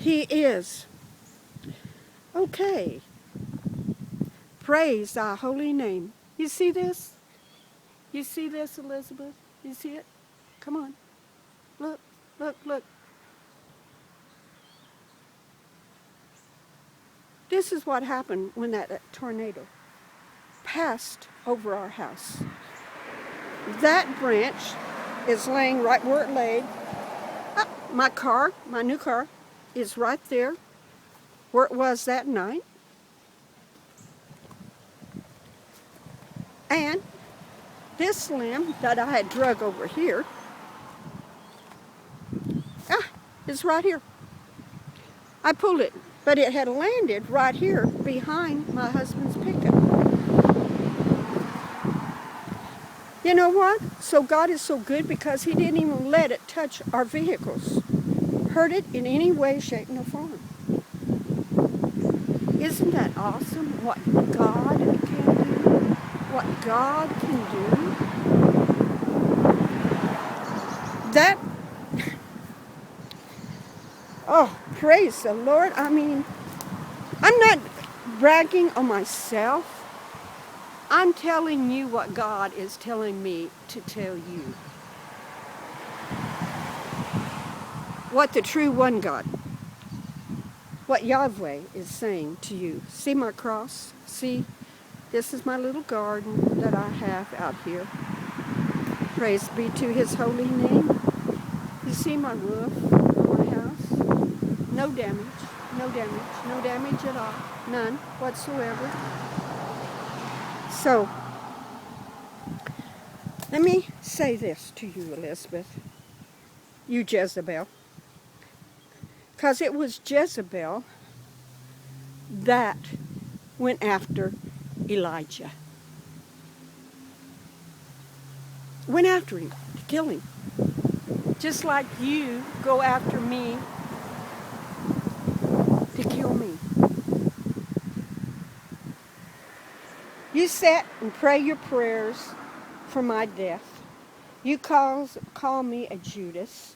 He is. Okay. Praise thy holy name. You see this? You see this, Elizabeth? You see it? Come on. Look, look, look. This is what happened when that tornado passed over our house. That branch is laying right where it laid. My car, my new car, is right there where it was that night. And this limb that I had drug over here is right here. I pulled it, but it had landed right here behind my husband's pickup. You know what? So God is so good because he didn't even let it touch our vehicles, hurt it in any way, shape, or form. Isn't that awesome what God can do? What God can do? That, oh, praise the Lord. I mean, I'm not bragging on myself. I'm telling you what God is telling me to tell you. What the true one God, what Yahweh is saying to you. See my cross? See, this is my little garden that I have out here. Praise be to his holy name. You see my roof on my house? No damage, no damage, no damage at all. None whatsoever. So, let me say this to you, Elizabeth. You Jezebel. Because it was Jezebel that went after Elijah. Went after him to kill him. Just like you go after me to kill me. You sit and pray your prayers for my death. You call me a Judas.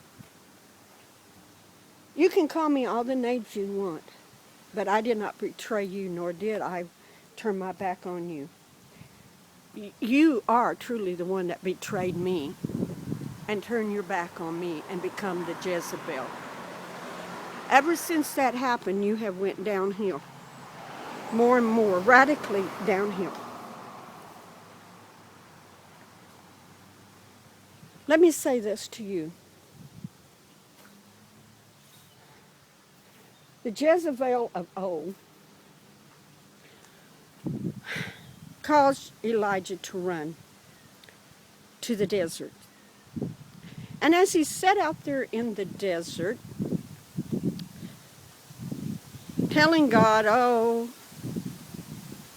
You can call me all the names you want, but I did not betray you, nor did I turn my back on you. You are truly the one that betrayed me and turned your back on me and become the Jezebel. Ever since that happened, you have went downhill. More and more, radically downhill. Let me say this to you. The Jezebel of A caused Elijah to run to the desert. And as he sat out there in the desert, telling God, oh,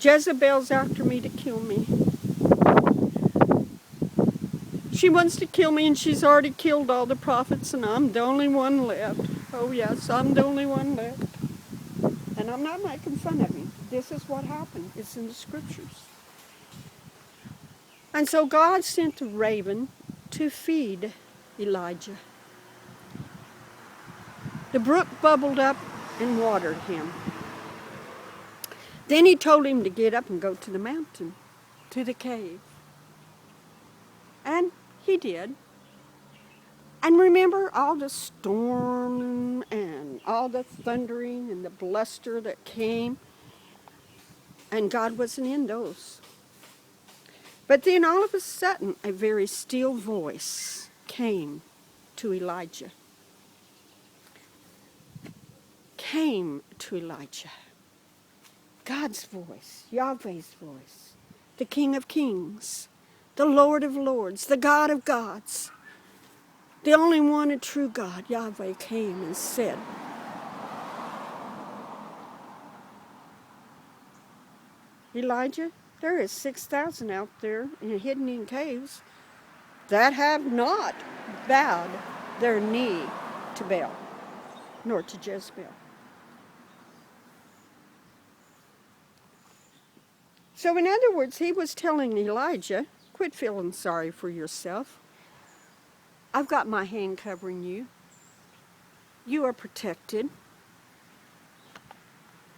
Jezebel's after me to kill me. She wants to kill me and she's already killed all the prophets and I'm the only one left. Oh yes, I'm the only one left. And I'm not making fun of him. This is what happened. It's in the scriptures. And so God sent a raven to feed Elijah. The brook bubbled up and watered him. Then he told him to get up and go to the mountain, to the cave. And he did. And remember all the storm and all the thundering and the bluster that came? And God wasn't in those. But then all of a sudden, a very still voice came to Elijah. Came to Elijah. God's voice, Yahweh's voice, the King of Kings, the Lord of Lords, the God of gods, the only one and true God, Yahweh, came and said, Elijah, there is 6,000 out there hidden in caves that have not bowed their knee to Baal, nor to Jezebel. So in other words, he was telling Elijah, quit feeling sorry for yourself. I've got my hand covering you. You are protected.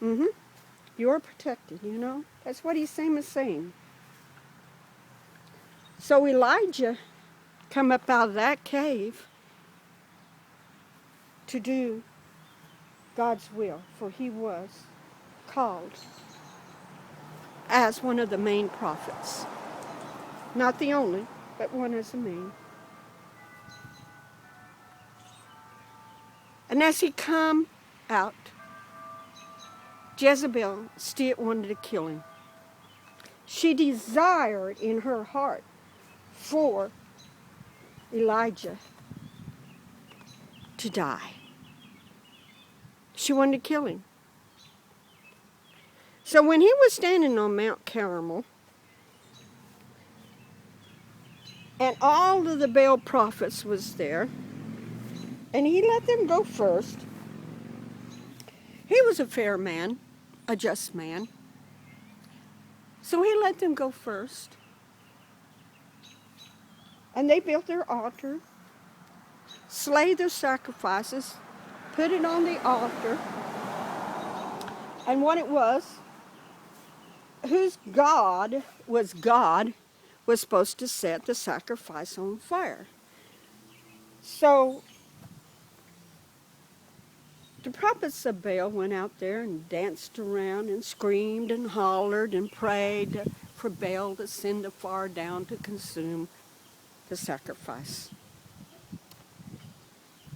Mm-hmm. You're protected, you know. That's what he's saying. So Elijah come up out of that cave to do God's will, for he was called as one of the main prophets. Not the only, but one as the main. And as he come out, Jezebel still wanted to kill him. She desired in her heart for Elijah to die. She wanted to kill him. So when he was standing on Mount Carmel, and all of the Baal prophets was there, and he let them go first. He was a fair man, a just man. So he let them go first. And they built their altar, slayed their sacrifices, put it on the altar. And what it was, whose God was supposed to set the sacrifice on fire. So the prophets of Baal went out there and danced around and screamed and hollered and prayed for Baal to send the fire down to consume the sacrifice.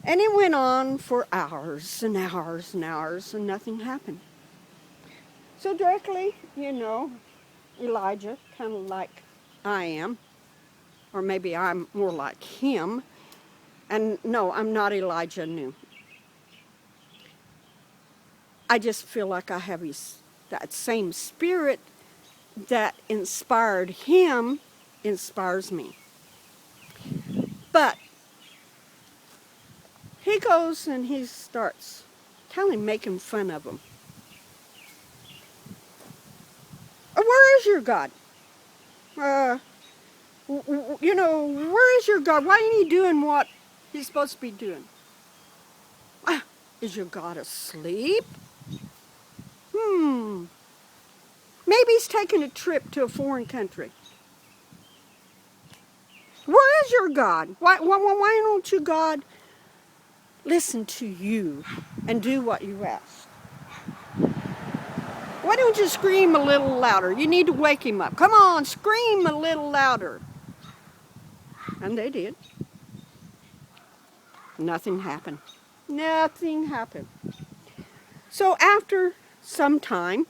And it went on for hours and hours and hours, and nothing happened. So directly, you know, Elijah, kind of like I am, or maybe I'm more like him, and no, I'm not Elijah Anew. I just feel like I have that same spirit that inspired him inspires me. But he goes and he starts kind of making fun of him. Where is your God? You know, where is your God? Why ain't he doing what he's supposed to be doing? Is your God asleep? Maybe he's taking a trip to a foreign country. Where is your God? Why don't you, God, listen to you and do what you ask? Why don't you scream a little louder? You need to wake him up. Come on, scream a little louder. And they did. Nothing happened. Nothing happened. So after some time,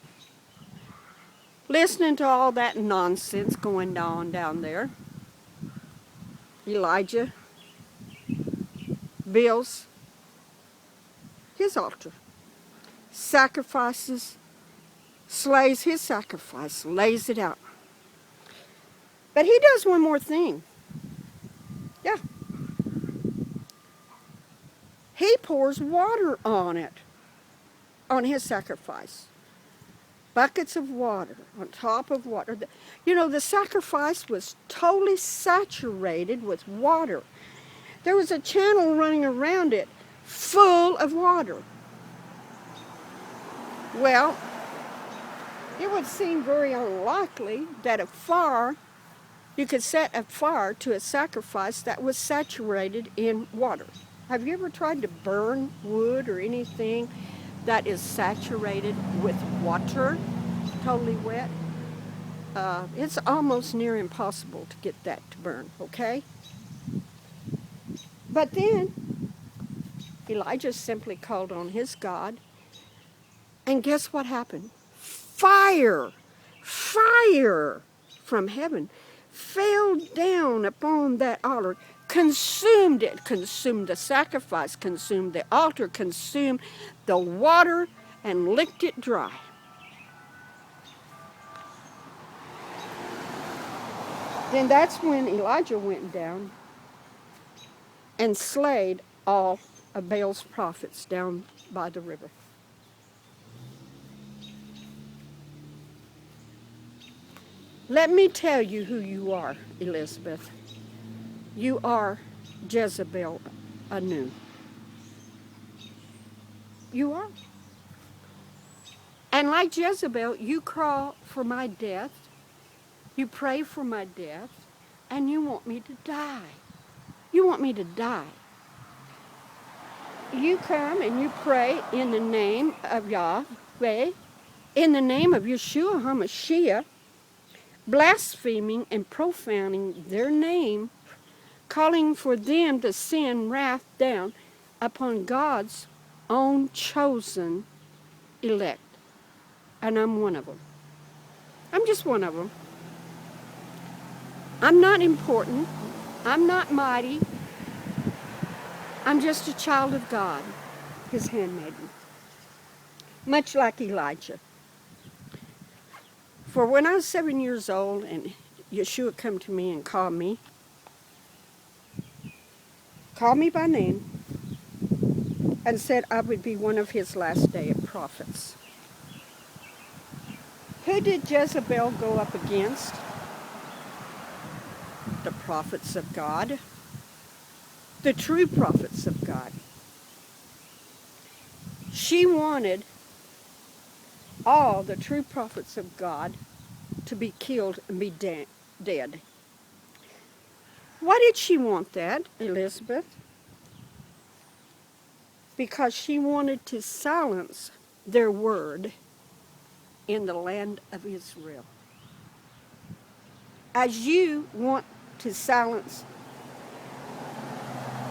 listening to all that nonsense going on down there, Elijah builds his altar, sacrifices, slays his sacrifice, lays it out. But he does one more thing. Yeah. He pours water on it, on his sacrifice. Buckets of water on top of water. You know, the sacrifice was totally saturated with water. There was a channel running around it full of water. Well, it would seem very unlikely that you could set a fire to a sacrifice that was saturated in water. Have you ever tried to burn wood or anything that is saturated with water, totally wet? It's almost near impossible to get that to burn, okay? But then Elijah simply called on his God, and guess what happened? Fire from heaven fell down upon that altar, consumed it, consumed the sacrifice, consumed the altar, consumed the water, and licked it dry. Then that's when Elijah went down and slayed all of Baal's prophets down by the river. Let me tell you who you are, Elizabeth. You are Jezebel Anew. You are. And like Jezebel, you crawl for my death, you pray for my death, and you want me to die. You want me to die. You come and you pray in the name of Yahweh, in the name of Yeshua HaMashiach, blaspheming and profaning their name, calling for them to send wrath down upon God's own chosen elect. And I'm one of them. I'm just one of them. I'm not important. I'm not mighty. I'm just a child of God, his handmaiden. Much like Elijah. For when I was 7 years old and Yeshua come to me and called me by name, and said I would be one of his last day prophets. Who did Jezebel go up against? The prophets of God. The true prophets of God. She wanted all the true prophets of God to be killed and be dead. Why did she want that, Elizabeth? Because she wanted to silence their word in the land of Israel. As you want to silence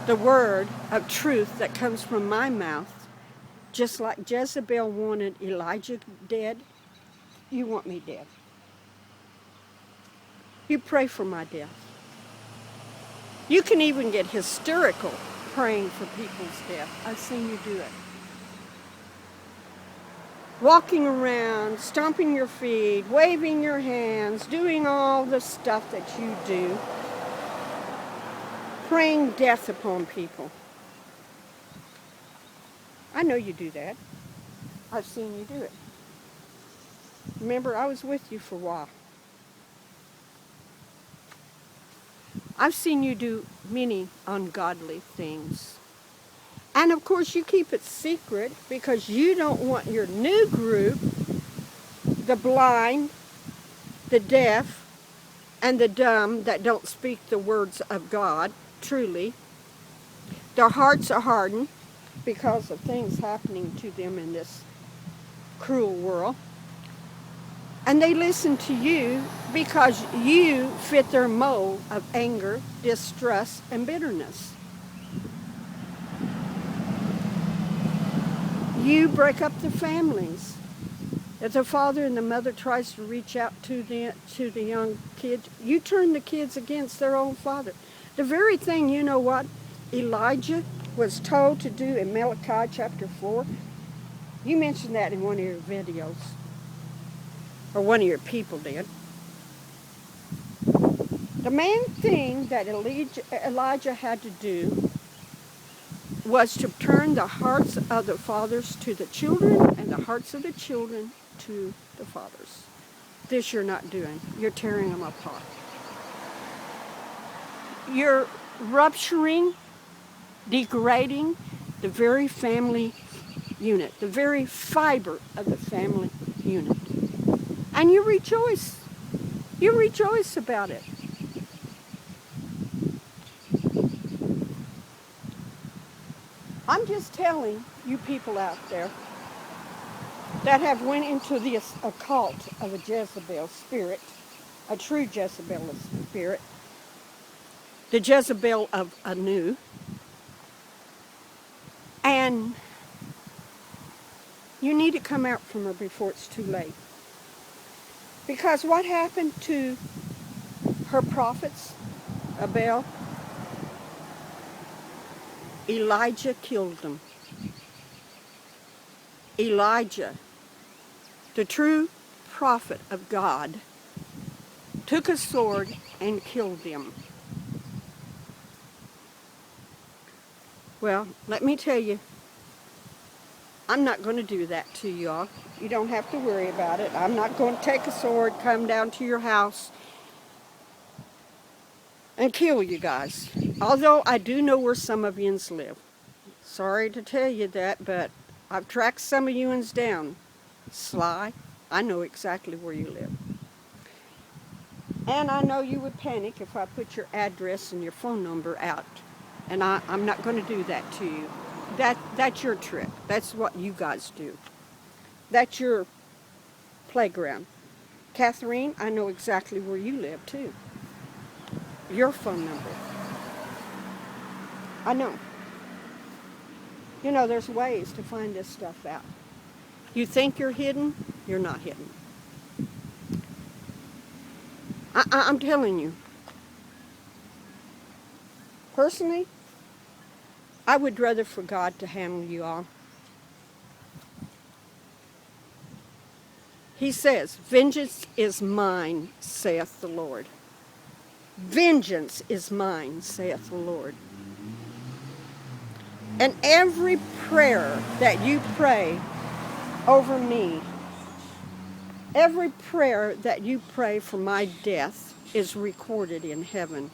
the word of truth that comes from my mouth, just like Jezebel wanted Elijah dead, you want me dead. You pray for my death. You can even get hysterical praying for people's death. I've seen you do it. Walking around, stomping your feet, waving your hands, doing all the stuff that you do. Praying death upon people. I know you do that. I've seen you do it. Remember, I was with you for a while. I've seen you do many ungodly things. And of course you keep it secret because you don't want your new group, the blind, the deaf, and the dumb that don't speak the words of God, truly. Their hearts are hardened because of things happening to them in this cruel world. And they listen to you because you fit their mold of anger, distrust, and bitterness. You break up the families. If the father and the mother tries to reach out to the young kids, you turn the kids against their own father. The very thing, you know what, Elijah was told to do in Malachi chapter 4. You mentioned that in one of your videos. Or one of your people did. The main thing that Elijah had to do was to turn the hearts of the fathers to the children and the hearts of the children to the fathers. This you're not doing. You're tearing them apart. You're rupturing, degrading the very family unit, the very fiber of the family unit. And you rejoice. You rejoice about it. I'm just telling you people out there that have went into this occult of a Jezebel spirit, a true Jezebel spirit, the Jezebel of Anew, and you need to come out from her before it's too late. Because what happened to her prophets, Abel? Elijah killed them. Elijah, the true prophet of God, took a sword and killed them. Well, let me tell you, I'm not going to do that to y'all. You don't have to worry about it. I'm not going to take a sword, come down to your house, and kill you guys. Although I do know where some of yous live. Sorry to tell you that, but I've tracked some of yous down. Sly, I know exactly where you live. And I know you would panic if I put your address and your phone number out. And I'm not going to do that to you. That's your trick. That's what you guys do. That's your playground. Catherine, I know exactly where you live too. Your phone number. I know. You know, there's ways to find this stuff out. You think you're hidden, you're not hidden. I'm telling you. Personally, I would rather for God to handle you all. He says, vengeance is mine, saith the Lord. Vengeance is mine, saith the Lord. And every prayer that you pray over me, every prayer that you pray for my death is recorded in heaven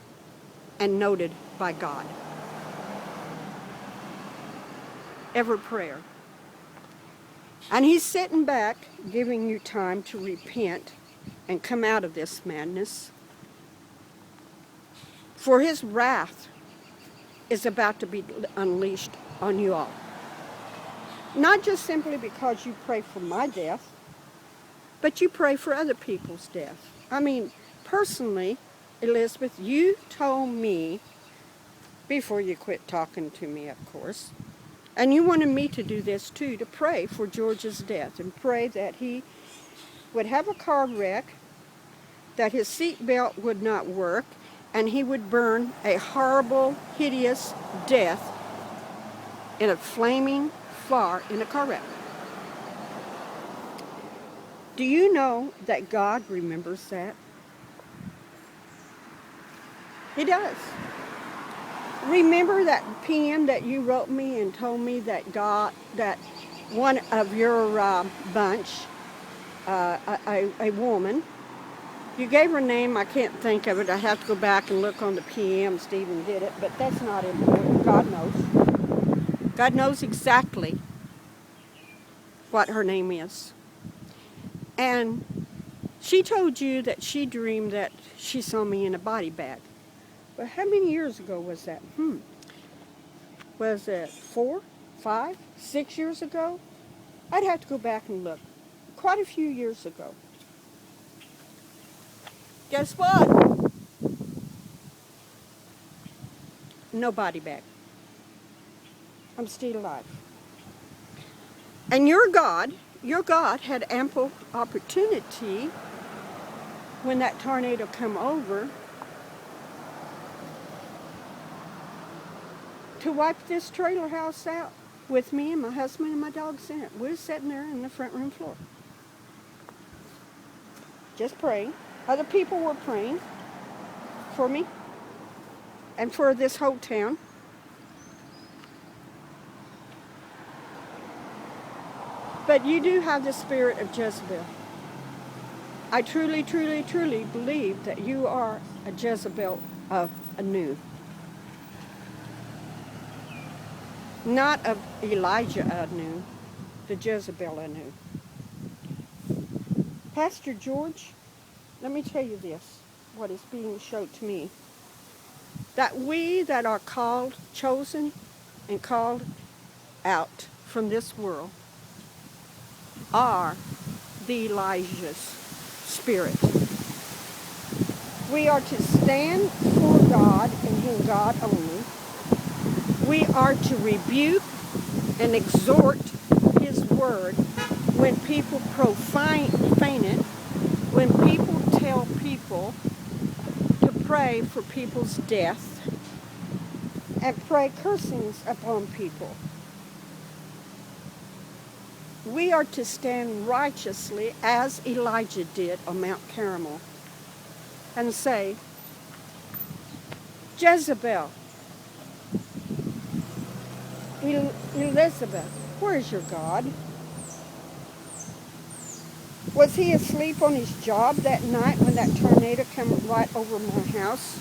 and noted by God. Every prayer. And he's sitting back, giving you time to repent and come out of this madness. For his wrath is about to be unleashed on you all. Not just simply because you pray for my death, but you pray for other people's death. I mean, personally, Elizabeth, you told me, before you quit talking to me, of course, and you wanted me to do this too, to pray for George's death and pray that he would have a car wreck, that his seatbelt would not work, and he would burn a horrible, hideous death in a flaming fire in a car wreck. Do you know that God remembers that? He does. Remember that PM that you wrote me and told me that God, that one of your bunch, a woman, you gave her name, I can't think of it. I have to go back and look on the PM. Stephen did it, but that's not important. God knows. God knows exactly what her name is. And she told you that she dreamed that she saw me in a body bag. But how many years ago was that? Was it 4, 5, 6 years ago? I'd have to go back and look. Quite a few years ago. Guess what? No body bag. I'm still alive. And your God had ample opportunity when that tornado come over to wipe this trailer house out with me and my husband and my dogs in it. We were sitting there in the front room floor. Just praying. Other people were praying for me and for this whole town. But you do have the spirit of Jezebel. I truly, truly, truly believe that you are a Jezebel of Anew. Not of Elijah Anew, the Jezebel Anew. Pastor George, let me tell you this, what is being showed to me. That we that are called, chosen, and called out from this world are the Elijah's spirit. We are to stand for God and Him God only. We are to rebuke and exhort His word when people profane it, when people tell people to pray for people's death and pray cursings upon people. We are to stand righteously as Elijah did on Mount Carmel and say, Jezebel, Elizabeth, where's your God? Was he asleep on his job that night when that tornado came right over my house?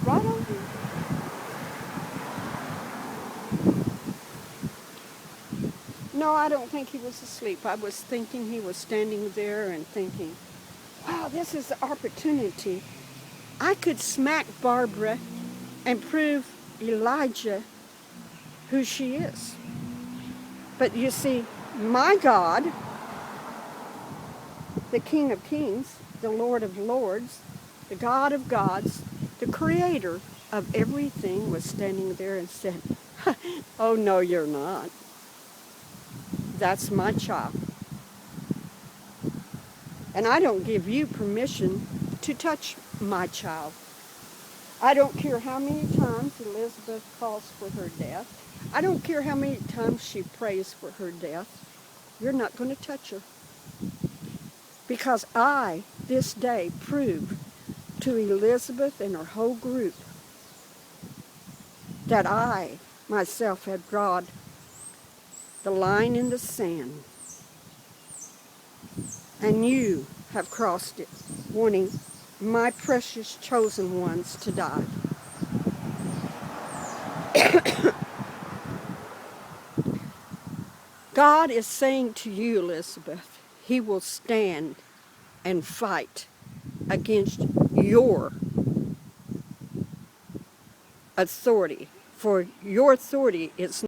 Right over. No, I don't think he was asleep. I was thinking he was standing there and thinking, wow, this is the opportunity. I could smack Barbara and prove Elijah who she is. But you see, my God, the King of Kings, the Lord of Lords, the God of gods, the creator of everything was standing there and said, oh, no, you're not. That's my child. And I don't give you permission to touch my child. I don't care how many times Elizabeth calls for her death. I don't care how many times she prays for her death. You're not going to touch her. Because I, this day, prove to Elizabeth and her whole group that I, myself, have drawn the line in the sand. And you have crossed it, wanting my precious chosen ones to die. God is saying to you, Elizabeth, he will stand and fight against your authority. For your authority is